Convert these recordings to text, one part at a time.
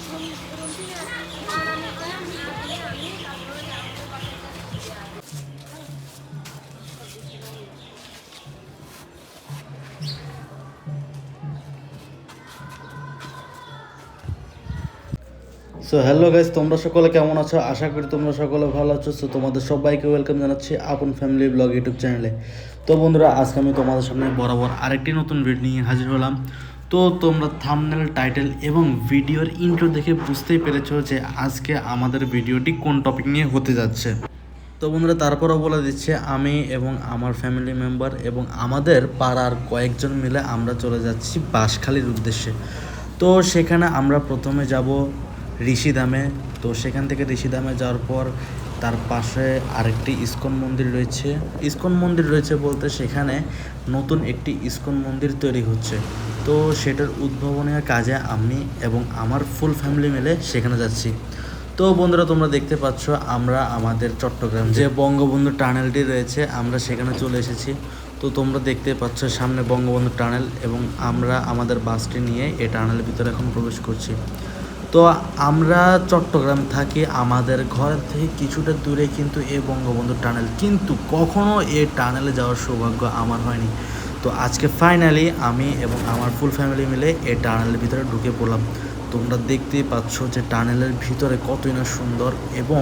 So hello guys, তোমরা সকলে কেমন আছো? আশা করি তোমরা সকলে ভালো আছো। সো তোমাদের সবাইকে ওয়েলকাম জানাচ্ছি আপন ফ্যামিলি ব্লগ ইউটিউব চ্যানেলে। তো বন্ধুরা, আজকে আমি তোমাদের সামনে বরাবর আরেকটি নতুন ভিডিও নিয়ে হাজির হলাম। তো তোমরা থাম্বনেল, টাইটেল এবং ভিডিওর ইন্ট্রো দেখে বুঝতেই পেরেছো যে আজকে আমাদের ভিডিওটি কোন টপিক নিয়ে হতে যাচ্ছে। তো বন্ধুরা, তারপরও বলে দিচ্ছে, আমি এবং আমার ফ্যামিলি মেম্বার এবং আমাদের পাড়ার কয়েকজন মিলে আমরা চলে যাচ্ছি বাঁশখালীর উদ্দেশ্যে। তো সেখানে আমরা প্রথমে যাব ঋষিধামে। তো সেখান থেকে ঋষিধামে যাওয়ার পর তার পাশে আরেকটি ইস্কন মন্দির রয়েছে। ইস্কন মন্দির রয়েছে বলতে সেখানে নতুন একটি ইস্কন মন্দির তৈরি হচ্ছে। তো সেটার উদ্ভাবনের কাজে আমি এবং আমার ফুল ফ্যামিলি মিলে সেখানে যাচ্ছি। তো বন্ধুরা, তোমরা দেখতে পাচ্ছ আমরা আমাদের চট্টগ্রাম যে বঙ্গবন্ধু টানেলটি রয়েছে আমরা সেখানে চলে এসেছি। তো তোমরা দেখতে পাচ্ছ সামনে বঙ্গবন্ধু টানেল এবং আমরা আমাদের বাসটি নিয়ে এই টানেলের ভিতরে এখন প্রবেশ করছি। তো আমরা চট্টগ্রাম থাকি, আমাদের ঘর থেকে কিছুটা দূরে কিন্তু এই বঙ্গবন্ধু টানেল, কিন্তু কখনো এই টানেলে যাওয়ার সৌভাগ্য আমার হয়নি। তো আজকে ফাইনালি আমি এবং আমার ফুল ফ্যামিলি মিলে এই টানেলের ভিতরে ঢুকে পড়লাম। তোমরা দেখতেই পাচ্ছ যে টানেলের ভিতরে কতই না সুন্দর। এবং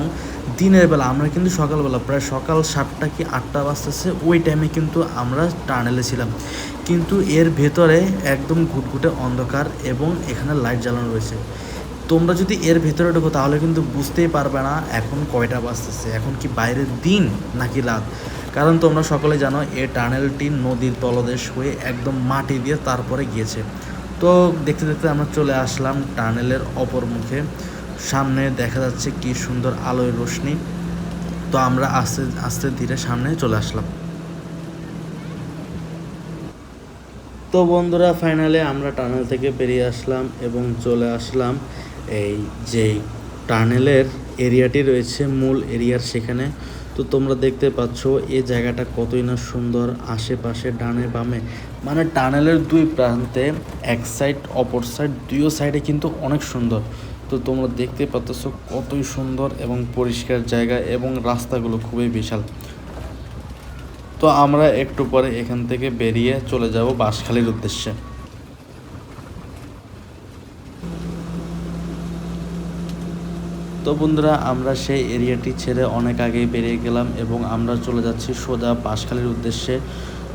দিনের বেলা আমরা কিন্তু সকালবেলা প্রায় সকাল 7টা কি 8টা বাজতেছে, ওই টাইমে কিন্তু আমরা টানেলে ছিলাম। কিন্তু এর ভেতরে একদম ঘুটঘুটে অন্ধকার এবং এখানে লাইট জ্বালানো রয়েছে। তোমরা যদি এর ভেতরে ঢোকো তাহলে কিন্তু বুঝতেই পারবে না এখন কয়টা বাজতেছে, এখন কি বাইরের দিন নাকি রাত। কারণ তোমরা সকলে জানো এই টানেলটি নদীর তলদেশ হয়ে একদম মাটি দিয়ে তারপরে গিয়েছে। তো দেখতে দেখতে আমরা চলে আসলাম টানেলের অপর মুখে। সামনে দেখা যাচ্ছে কি সুন্দর আলোয় রোশনি। তো আমরা আস্তে আস্তে ধীরে সামনে চলে আসলাম। তো বন্ধুরা, ফাইনালি আমরা টানেল থেকে বেরিয়ে আসলাম এবং চলে আসলাম এই যে টানেলের এরিয়াটি রয়েছে মূল এরিয়ার সেখানে। তো তোমরা দেখতে পাচ্ছ এই জায়গাটা কতই না সুন্দর, আশেপাশে ডানে বামে মানে টানেলের দুই প্রান্তে, এক সাইড অপর সাইড দুইও সাইডে কিন্তু অনেক সুন্দর। তো তোমরা দেখতে পাচ্ছ কতই সুন্দর এবং পরিষ্কার জায়গা এবং রাস্তাগুলো খুবই বিশাল। তো আমরা একটু পরে এখান থেকে বেরিয়ে চলে যাব বাঁশখালীর উদ্দেশ্যে। তো বন্ধুরা, আমরা সেই এরিয়াটি ছেড়ে অনেক আগেই বেরিয়ে গেলাম এবং আমরা চলে যাচ্ছি সোজা বাঁশখালীর উদ্দেশ্যে।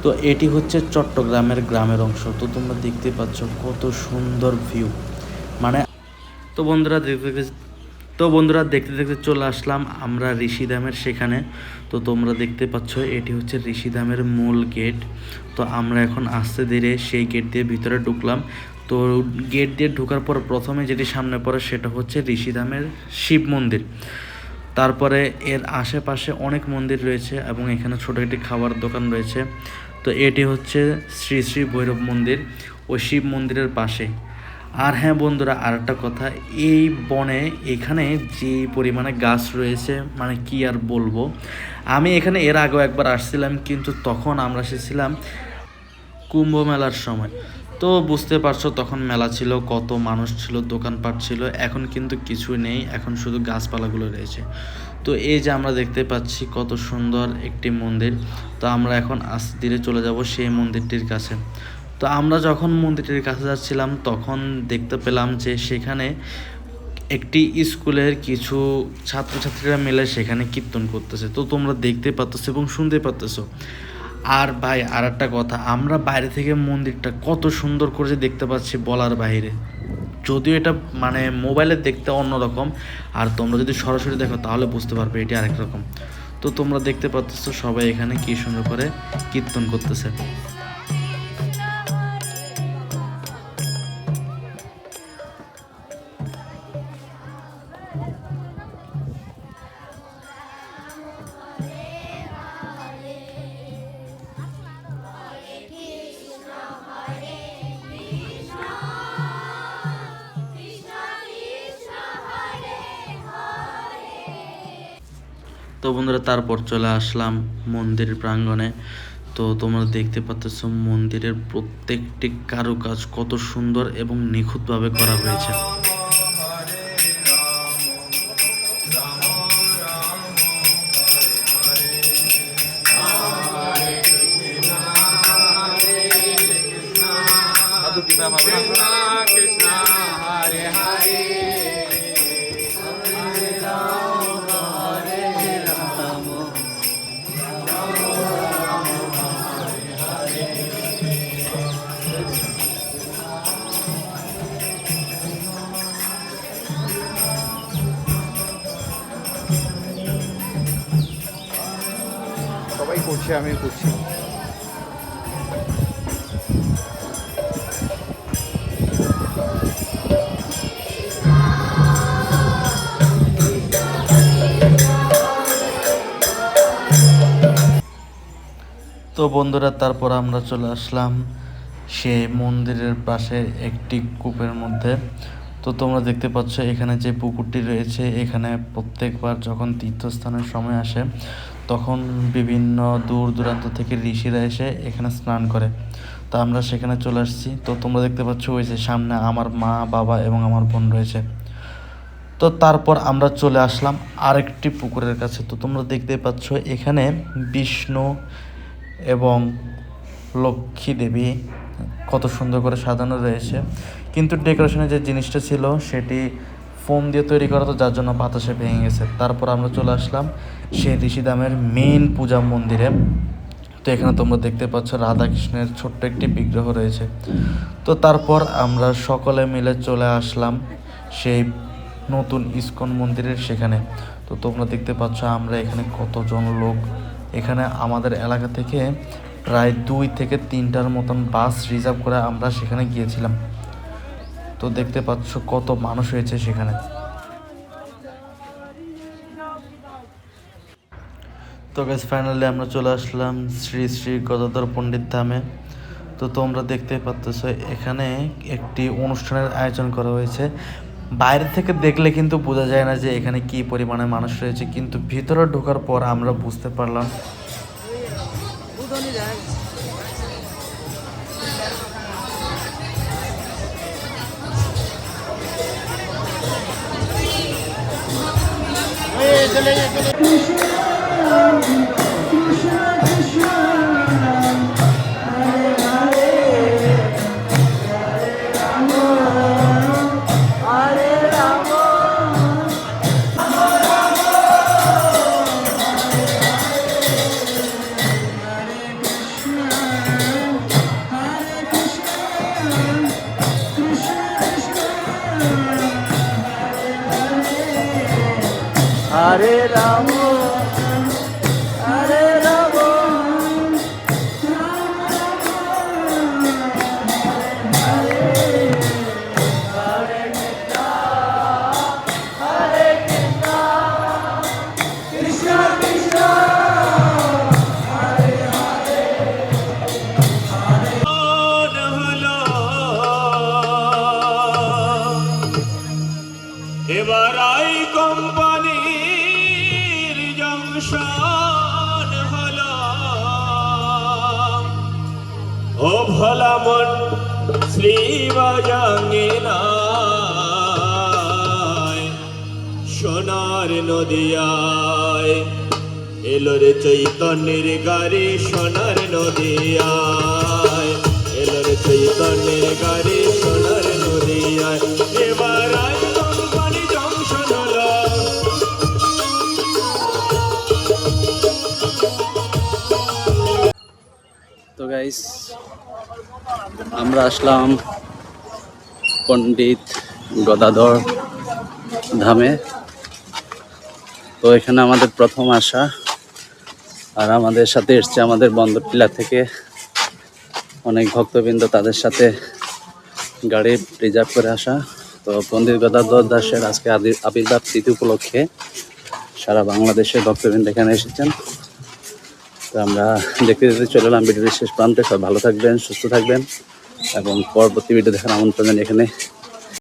তো এটি হচ্ছে চট্টগ্রামের গ্রামের অংশ। তো তোমরা দেখতে পাচ্ছ কত সুন্দর ভিউ মানে। তো বন্ধুরা দেখতে দেখতে চলে আসলাম আমরা ঋষিধামের সেখানে। তো তোমরা দেখতে পাচ্ছ এটি হচ্ছে ঋষিধামের মূল গেট। তো আমরা এখন আস্তে ধীরে সেই গেট দিয়ে ভিতরে ঢুকলাম। তো গেট দিয়ে ঢোকার পর প্রথমে যেটি সামনে পড়ে সেটা হচ্ছে ঋষিধামের শিব মন্দির। তারপরে এর আশেপাশে অনেক মন্দির রয়েছে এবং এখানে ছোটো একটি খাবার দোকান রয়েছে। তো এটি হচ্ছে শ্রী শ্রী ভৈরব মন্দির, ওই শিব মন্দিরের পাশে। আর হ্যাঁ বন্ধুরা, আরেকটা কথা, এই বনে এখানে যে পরিমাণে গাছ রয়েছে মানে কি আর বলবো। আমি এখানে এর আগেও একবার আসছিলাম, কিন্তু তখন আমরা এসেছিলাম কুম্ভ মেলার সময়। তো বুঝতে পারছো তখন মেলা ছিল, কত মানুষ ছিল, দোকানপাট ছিল। এখন কিন্তু কিছুই নেই, এখন শুধু গাছপালাগুলো রয়েছে। তো এই যে আমরা দেখতে পাচ্ছি কত সুন্দর একটি মন্দির। তো আমরা এখন আস্তে ধীরে চলে যাব সেই মন্দিরটির কাছে। তো আমরা যখন মন্দিরটির কাছে যাচ্ছিলাম তখন দেখতে পেলাম যে সেখানে একটি স্কুলের কিছু ছাত্রছাত্রীরা মিলে সেখানে কীর্তন করতেছে। তো তোমরা দেখতে পাচ্ছ এবং শুনতে পাচ্ছ। আর ভাই, আর একটা কথা, আমরা বাইরে থেকে মন্দিরটা কত সুন্দর করে দেখতে পাচ্ছি বলার বাইরে। যদিও এটা মানে মোবাইলে দেখতে অন্যরকম, আর তোমরা যদি সরাসরি দেখো তাহলে বুঝতে পারবে এটি আরেক রকম। তো তোমরা দেখতে পাচ্ছ সবাই এখানে কি সুন্দর করে কীর্তন করতেছে। তো বন্ধুরা, তারপর চলে আসলাম মন্দিরের প্রাঙ্গণে। তো তোমরা দেখতে পাচ্ছ মন্দিরের প্রত্যেকটি কারুকাজ কত সুন্দর এবং নিখুঁতভাবে করা হয়েছে। করছে, আমি করছি। তো বন্ধুরা, তারপর আমরা চলে আসলাম সেই মন্দিরের পাশে একটি কূপের মধ্যে। তো তোমরা দেখতে পাচ্ছ এখানে যে পুকুরটি রয়েছে, এখানে প্রত্যেকবার যখন তীর্থস্থানের সময় আসে তখন বিভিন্ন দূর দূরান্ত থেকে ঋষিরা এসে এখানে স্নান করে। তো আমরা সেখানে চলে আসছি। তো তোমরা দেখতে পাচ্ছ ওই যে সামনে আমার মা, বাবা এবং আমার বোন রয়েছে। তো তারপর আমরা চলে আসলাম আরেকটি পুকুরের কাছে। তো তোমরা দেখতে পাচ্ছ এখানে বিষ্ণু এবং লক্ষ্মী দেবী কত সুন্দর করে সাজানো রয়েছে, কিন্তু ডেকোরেশনের যে জিনিসটা ছিল সেটি ফোম দিয়ে তৈরি করা, তো যার জন্য বাতাসে ভেঙে গেছে। তারপর আমরা চলে আসলাম সেই ঋষিধামের মেইন পূজা মন্দিরে। তো এখানে তোমরা দেখতে পাচ্ছ রাধাকৃষ্ণের ছোট্ট একটি বিগ্রহ রয়েছে। তো তারপর আমরা সকলে মিলে চলে আসলাম সেই নতুন ইস্কন মন্দিরের সেখানে। তো তোমরা দেখতে পাচ্ছ আমরা এখানে কতজন লোক। এখানে আমাদের এলাকা থেকে প্রায় 2 থেকে 3টার মতন বাস রিজার্ভ করে আমরা সেখানে গিয়েছিলাম। তো দেখতে পাচ্ছ কত মানুষ হয়েছে সেখানে। তো গাইস, ফাইনালি আমরা চলে আসলাম শ্রী শ্রী গদাধর পণ্ডিত ধামে। তো তোমরা দেখতে পাচ্ছ এখানে একটি অনুষ্ঠানের আয়োজন করা হয়েছে। বাইরে থেকে দেখলে কিন্তু বোঝা যায় না যে এখানে কি পরিমাণে মানুষ রয়েছে, কিন্তু ভিতরে ঢোকার পর আমরা বুঝতে পারলাম। হরে রাম, হরে রাম, কৃষ্ণ কৃষ্ণ হলো। এবার আই কোম্পানির জংশন হলো। ও ভোলা মন শ্রীবাজাঙ্গিনায় সোনার নদিয়ায় এলো রে চৈতন্যের গাড়ি, সোনার নদিয়ায় এলো রে চৈতন্যের গাড়ি, সোনার নদিয়ায়। এবার আই কোম্পানি জংশন হলো। তো গাইস, আমরা আসলাম পণ্ডিত গদাধর ধামে। তো এখানে আমাদের প্রথম আসা, আর আমাদের সাথে এসছে আমাদের বন্দরটিলা থেকে অনেক ভক্তবৃন্দ, তাদের সাথে গাড়ি রিজার্ভ করে আসা। তো পণ্ডিত গদাধর দাসের আজকে আবির্ভাব তিথি উপলক্ষে সারা বাংলাদেশের ভক্তবৃন্দ এখানে এসেছেন। তো আমরা দেখতে দেখতে চলে এলাম ভিডিওর শেষ প্রান্তে। সব ভালো থাকবেন, সুস্থ থাকবেন এবং পরবর্তী ভিডিও দেখার আমন্ত্রণ জানিয়ে এখানে